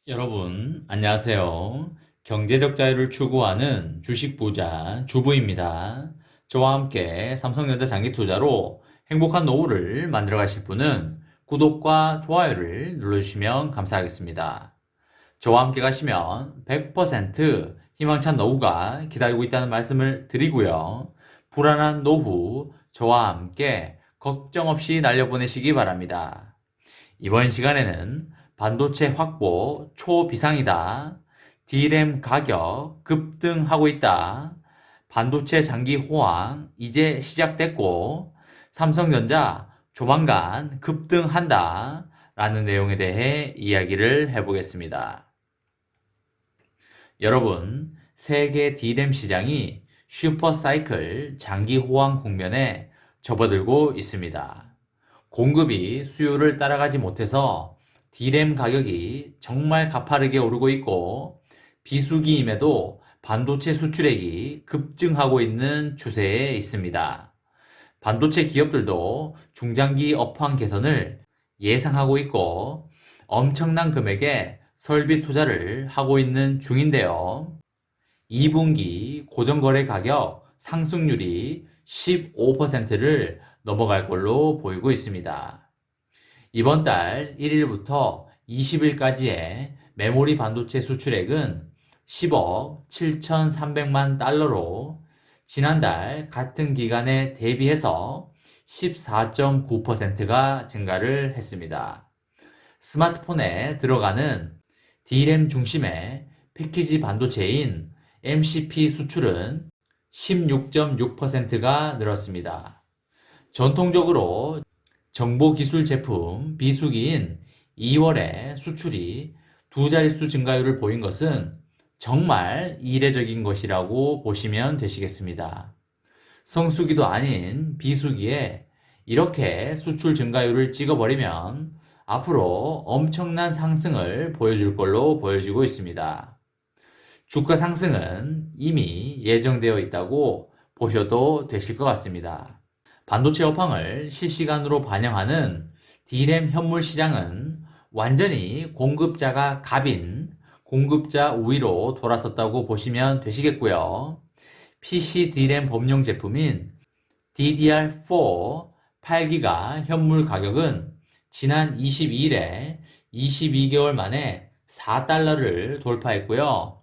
여러분, 안녕하세요. 경제적 자유를 추구하는 주식 부자 주부입니다. 저와 함께 삼성전자 장기 투자로 행복한 노후를 만들어 가실 분은 구독과 좋아요를 눌러주시면 감사하겠습니다. 저와 함께 가시면 100% 희망찬 노후가 기다리고 있다는 말씀을 드리고요. 불안한 노후, 저와 함께 걱정 없이 날려보내시기 바랍니다. 이번 시간에는 반도체 확보 초비상이다. D램 가격 급등하고 있다. 반도체 장기 호황 이제 시작됐고 삼성전자 조만간 급등한다. 라는 내용에 대해 이야기를 해보겠습니다. 여러분, 세계 D램 시장이 슈퍼사이클 장기 호황 국면에 접어들고 있습니다. 공급이 수요를 따라가지 못해서 D램 가격이 정말 가파르게 오르고 있고 비수기임에도 반도체 수출액이 급증하고 있는 추세에 있습니다. 반도체 기업들도 중장기 업황 개선을 예상하고 있고 엄청난 금액의 설비 투자를 하고 있는 중인데요. 2분기 고정거래 가격 상승률이 15%를 넘어갈 걸로 보이고 있습니다. 이번 달 1일부터 20일까지의 메모리 반도체 수출액은 10억 7,300만 달러로 지난달 같은 기간에 대비해서 14.9%가 증가를 했습니다. 스마트폰에 들어가는 D램 중심의 패키지 반도체인 MCP 수출은 16.6%가 늘었습니다. 전통적으로 정보기술 제품 비수기인 2월에 수출이 두 자릿수 증가율을 보인 것은 정말 이례적인 것이라고 보시면 되시겠습니다. 성수기도 아닌 비수기에 이렇게 수출 증가율을 찍어버리면 앞으로 엄청난 상승을 보여줄 걸로 보여지고 있습니다. 주가 상승은 이미 예정되어 있다고 보셔도 되실 것 같습니다. 반도체 업황을 실시간으로 반영하는 D램 현물 시장은 완전히 공급자가 갑인 공급자 우위로 돌아섰다고 보시면 되시겠고요. PC D램 범용 제품인 DDR4 8기가 현물 가격은 지난 22일에 22개월 만에 4달러를 돌파했고요.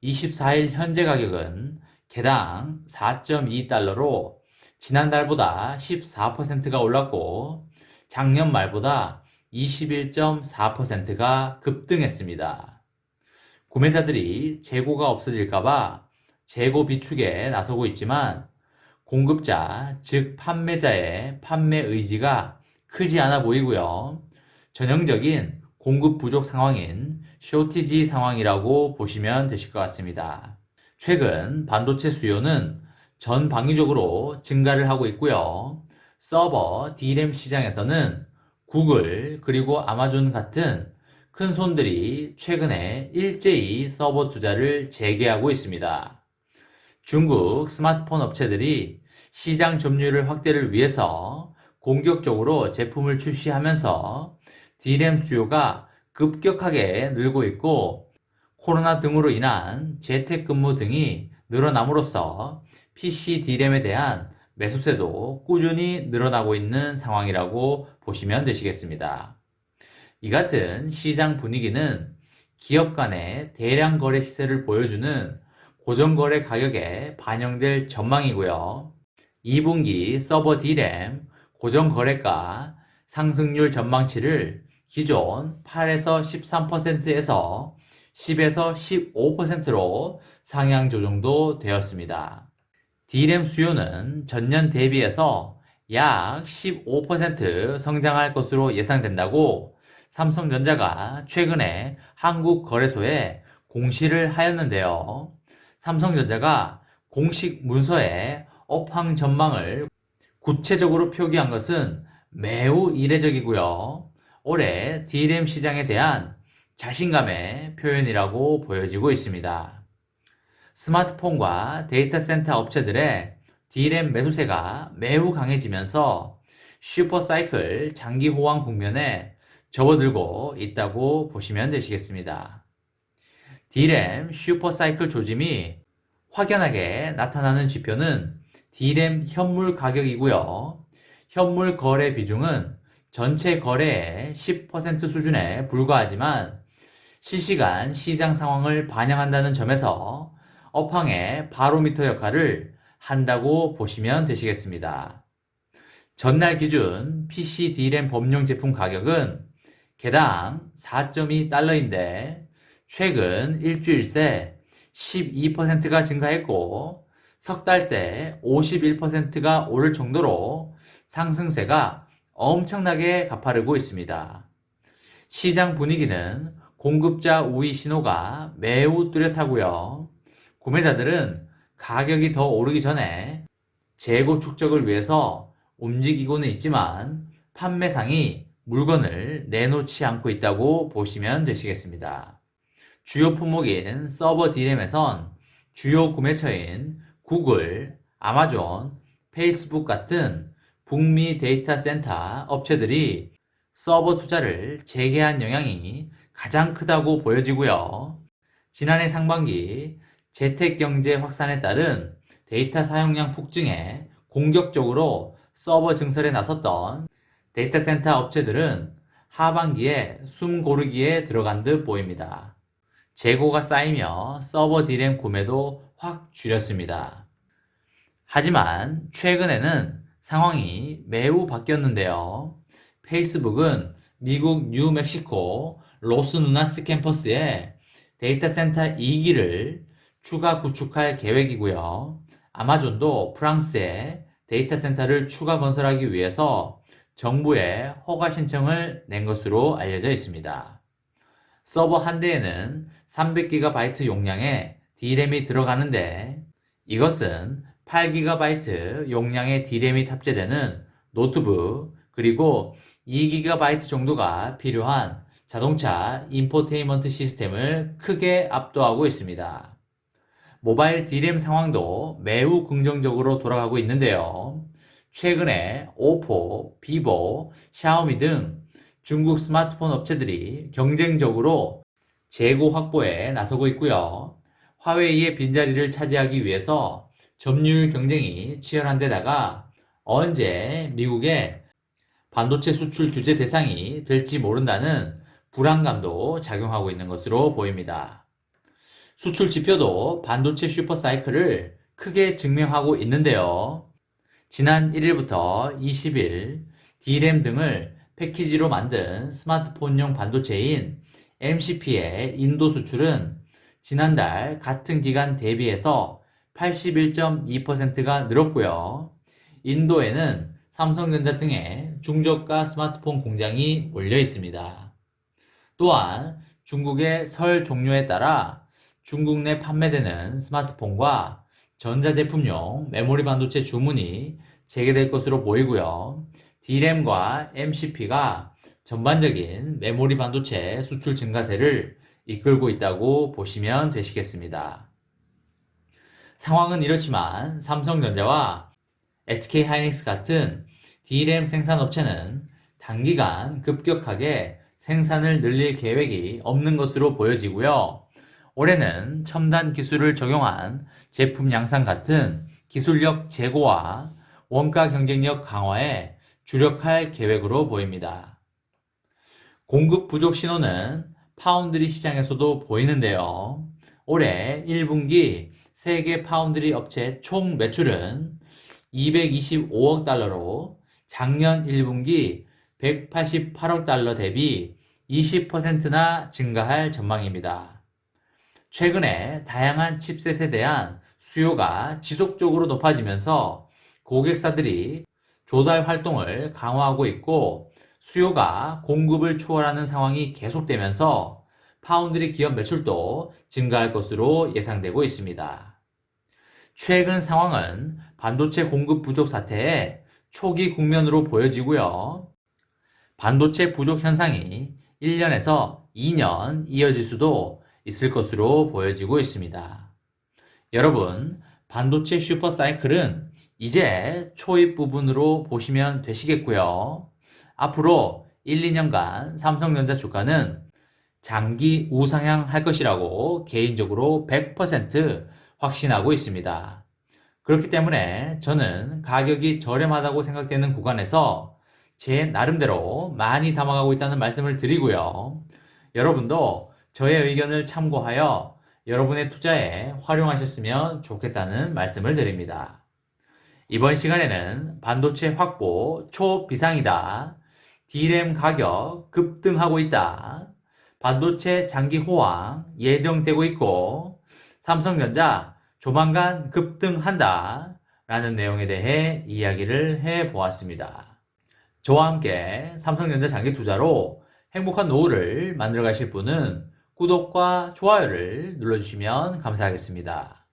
24일 현재 가격은 개당 4.2달러로 지난달보다 14%가 올랐고 작년 말보다 21.4%가 급등했습니다. 구매자들이 재고가 없어질까봐 재고 비축에 나서고 있지만 공급자, 즉 판매자의 판매 의지가 크지 않아 보이고요. 전형적인 공급 부족 상황인 쇼티지 상황이라고 보시면 되실 것 같습니다. 최근 반도체 수요는 전방위적으로 증가를 하고 있고요. 서버 D램 시장에서는 구글 그리고 아마존 같은 큰 손들이 최근에 일제히 서버 투자를 재개하고 있습니다. 중국 스마트폰 업체들이 시장 점유율 확대를 위해서 공격적으로 제품을 출시하면서 D램 수요가 급격하게 늘고 있고 코로나 등으로 인한 재택근무 등이 늘어남으로써 PC D램에 대한 매수세도 꾸준히 늘어나고 있는 상황이라고 보시면 되시겠습니다. 이 같은 시장 분위기는 기업 간의 대량 거래 시세를 보여주는 고정거래 가격에 반영될 전망이고요. 2분기 서버 D램 고정거래가 상승률 전망치를 기존 8에서 13%에서 10에서 15%로 상향 조정도 되었습니다. D램 수요는 전년 대비해서 약 15% 성장할 것으로 예상된다고 삼성전자가 최근에 한국거래소에 공시를 하였는데요. 삼성전자가 공식 문서에 업황 전망을 구체적으로 표기한 것은 매우 이례적이고요. 올해 D램 시장에 대한 자신감의 표현이라고 보여지고 있습니다. 스마트폰과 데이터 센터 업체들의 D램 매수세가 매우 강해지면서 슈퍼사이클 장기 호황 국면에 접어들고 있다고 보시면 되시겠습니다. D램 슈퍼사이클 조짐이 확연하게 나타나는 지표는 D램 현물 가격이고요. 현물 거래 비중은 전체 거래의 10% 수준에 불과하지만 실시간 시장 상황을 반영한다는 점에서 업황의 바로미터 역할을 한다고 보시면 되시겠습니다. 전날 기준 PC D램 범용 제품 가격은 개당 4.2달러인데 최근 일주일 새 12%가 증가했고 석 달 새 51%가 오를 정도로 상승세가 엄청나게 가파르고 있습니다. 시장 분위기는 공급자 우위 신호가 매우 뚜렷하고요. 구매자들은 가격이 더 오르기 전에 재고 축적을 위해서 움직이고는 있지만 판매상이 물건을 내놓지 않고 있다고 보시면 되시겠습니다. 주요 품목인 서버 D램에선 주요 구매처인 구글, 아마존, 페이스북 같은 북미 데이터 센터 업체들이 서버 투자를 재개한 영향이 가장 크다고 보여지고요. 지난해 상반기 재택경제 확산에 따른 데이터 사용량 폭증에 공격적으로 서버 증설에 나섰던 데이터 센터 업체들은 하반기에 숨 고르기에 들어간 듯 보입니다. 재고가 쌓이며 서버 D램 구매도 확 줄였습니다. 하지만 최근에는 상황이 매우 바뀌었는데요. 페이스북은 미국 뉴멕시코 로스누나스 캠퍼스에 데이터 센터 2기를 추가 구축할 계획이고요. 아마존도 프랑스에 데이터 센터를 추가 건설하기 위해서 정부에 허가 신청을 낸 것으로 알려져 있습니다. 서버 한 대에는 300GB 용량의 D램이 들어가는데 이것은 8GB 용량의 D램이 탑재되는 노트북 그리고 2GB 정도가 필요한 자동차 인포테인먼트 시스템을 크게 압도하고 있습니다. 모바일 D램 상황도 매우 긍정적으로 돌아가고 있는데요. 최근에 오포, 비보, 샤오미 등 중국 스마트폰 업체들이 경쟁적으로 재고 확보에 나서고 있고요. 화웨이의 빈자리를 차지하기 위해서 점유율 경쟁이 치열한 데다가 언제 미국의 반도체 수출 규제 대상이 될지 모른다는 불안감도 작용하고 있는 것으로 보입니다. 수출 지표도 반도체 슈퍼사이클을 크게 증명하고 있는데요. 지난 1일부터 20일 D램 등을 패키지로 만든 스마트폰용 반도체인 MCP의 인도 수출은 지난달 같은 기간 대비해서 81.2%가 늘었고요. 인도에는 삼성전자 등의 중저가 스마트폰 공장이 몰려 있습니다. 또한 중국의 설 종료에 따라 중국 내 판매되는 스마트폰과 전자제품용 메모리 반도체 주문이 재개될 것으로 보이고요. D램과 MCP가 전반적인 메모리 반도체 수출 증가세를 이끌고 있다고 보시면 되시겠습니다. 상황은 이렇지만 삼성전자와 SK하이닉스 같은 D램 생산업체는 단기간 급격하게 생산을 늘릴 계획이 없는 것으로 보여지고요. 올해는 첨단 기술을 적용한 제품 양산 같은 기술력 제고와 원가 경쟁력 강화에 주력할 계획으로 보입니다. 공급 부족 신호는 파운드리 시장에서도 보이는데요. 올해 1분기 세계 파운드리 업체 총 매출은 225억 달러로 작년 1분기 188억 달러 대비 20%나 증가할 전망입니다. 최근에 다양한 칩셋에 대한 수요가 지속적으로 높아지면서 고객사들이 조달 활동을 강화하고 있고 수요가 공급을 초월하는 상황이 계속되면서 파운드리 기업 매출도 증가할 것으로 예상되고 있습니다. 최근 상황은 반도체 공급 부족 사태의 초기 국면으로 보여지고요. 반도체 부족 현상이 1년에서 2년 이어질 수도 있을 것으로 보여지고 있습니다. 여러분, 반도체 슈퍼사이클은 이제 초입 부분으로 보시면 되시겠고요. 앞으로 1, 2년간 삼성전자 주가는 장기 우상향할 것이라고 개인적으로 100% 확신하고 있습니다. 그렇기 때문에 저는 가격이 저렴하다고 생각되는 구간에서 제 나름대로 많이 담아가고 있다는 말씀을 드리고요. 여러분도 저의 의견을 참고하여 여러분의 투자에 활용하셨으면 좋겠다는 말씀을 드립니다. 이번 시간에는 반도체 확보 초비상이다. D램 가격 급등하고 있다. 반도체 장기 호황 예정되고 있고 삼성전자 조만간 급등한다. 라는 내용에 대해 이야기를 해보았습니다. 저와 함께 삼성전자 장기 투자로 행복한 노후를 만들어 가실 분은 구독과 좋아요를 눌러주시면 감사하겠습니다.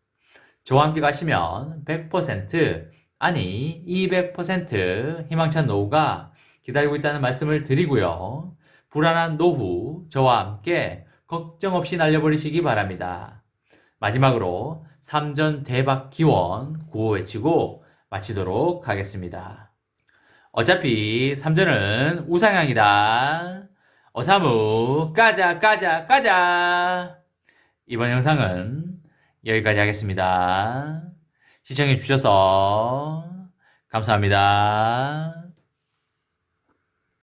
저와 함께 가시면 100% 아니 200% 희망찬 노후가 기다리고 있다는 말씀을 드리고요. 불안한 노후 저와 함께 걱정 없이 날려버리시기 바랍니다. 마지막으로 3전 대박 기원 구호 외치고 마치도록 하겠습니다. 어차피 3전은 우상향이다. 어사무 까자. 이번 영상은 여기까지 하겠습니다. 시청해 주셔서 감사합니다.